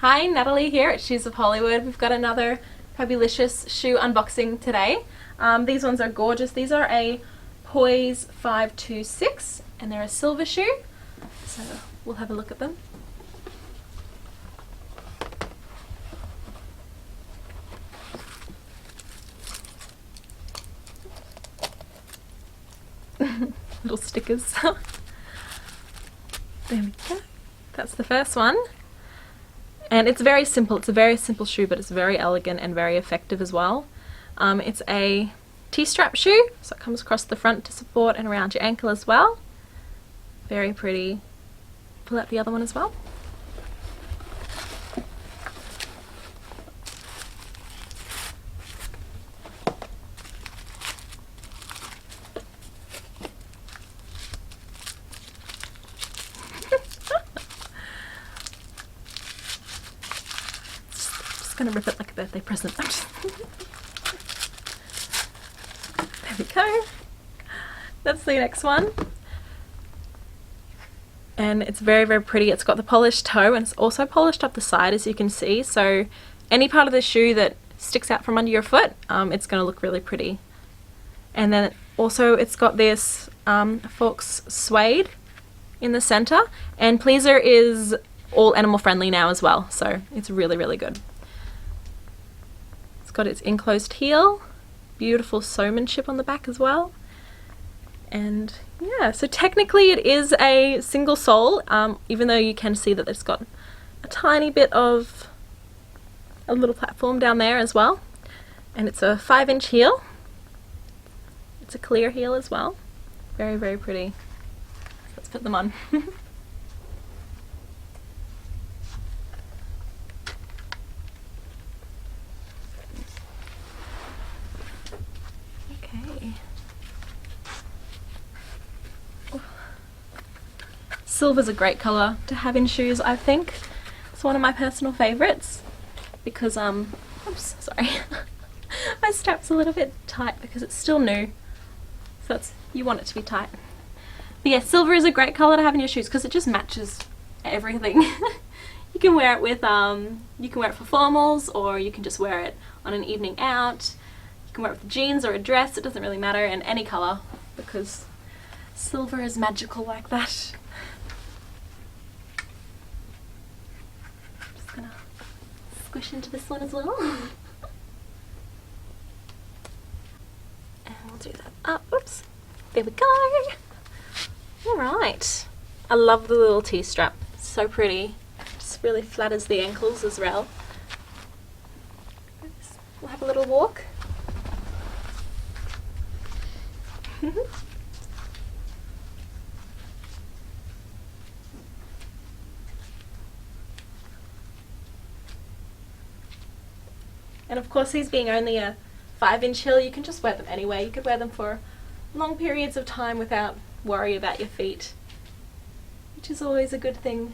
Hi, Natalie here at Shoes of Hollywood. We've got another Fabulicious shoe unboxing today. These ones are gorgeous. These are a POISE-526 and they're a silver shoe. So we'll have a look at them. Little stickers. There we go. That's the first one. And it's very simple. It's a very simple shoe, but it's very elegant and very effective as well. It's a T-strap shoe, so it comes across the front to support and around your ankle as well. Very pretty. Pull out the other one as well. Gonna rip it like a birthday present. There we go. That's the next one. And it's very, very pretty. It's got the polished toe and it's also polished up the side, as you can see. So any part of the shoe that sticks out from under your foot, it's gonna look really pretty. And then also it's got this Forks suede in the center, and pleaser is all animal friendly now as well. So it's really, really good. It's got its enclosed heel, beautiful seammanship on the back as well, and yeah, so technically it is a single sole, even though you can see that it's got a tiny bit of a little platform down there as well, and it's a 5-inch heel. It's a clear heel as well. Very, very pretty. Let's put them on. Silver's a great colour to have in shoes, I think. It's one of my personal favourites because, oops, sorry. My strap's a little bit tight because it's still new. So you want it to be tight. But yeah, silver is a great colour to have in your shoes because it just matches everything. You can wear it with, you can wear it for formals, or you can just wear it on an evening out. You can wear it with jeans or a dress, it doesn't really matter, and any colour because silver is magical like that. Gonna squish into this one as well. And we'll do that up. Oops. There we go. Alright. I love the little T-strap. So pretty. Just really flatters the ankles as well. We'll have a little walk. And of course, these being only a 5-inch heel, you can just wear them anyway. You could wear them for long periods of time without worry about your feet, which is always a good thing.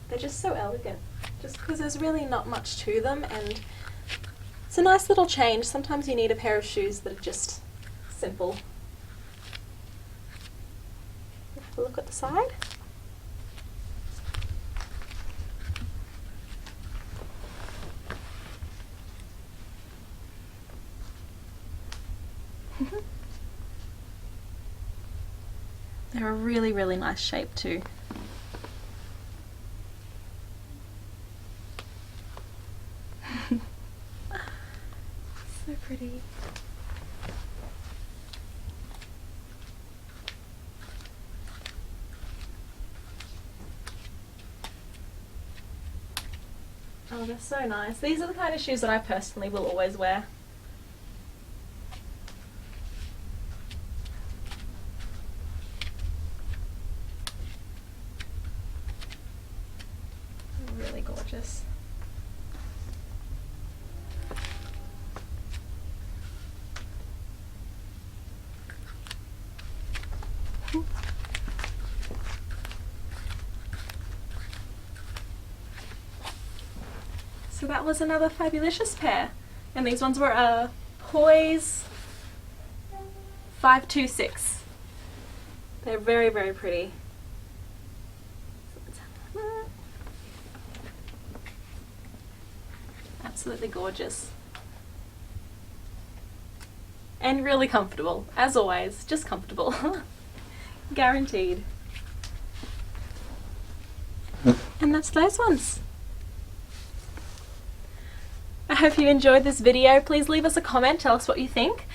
They're just so elegant, just because there's really not much to them, and it's a nice little change. Sometimes you need a pair of shoes that are just simple. Have a look at the side. They're a really, really nice shape too. So pretty. Oh, they're so nice. These are the kind of shoes that I personally will always wear. They're really gorgeous. So that was another Fabulicious pair. And these ones were a Poise 526. They're very, very pretty. Absolutely gorgeous. And really comfortable, as always, just comfortable. Guaranteed. And that's those ones. I hope you enjoyed this video. Please leave us a comment, tell us what you think.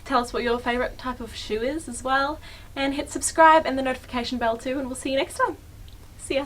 Tell us what your favourite type of shoe is as well. And hit subscribe and the notification bell too, and we'll see you next time. See ya.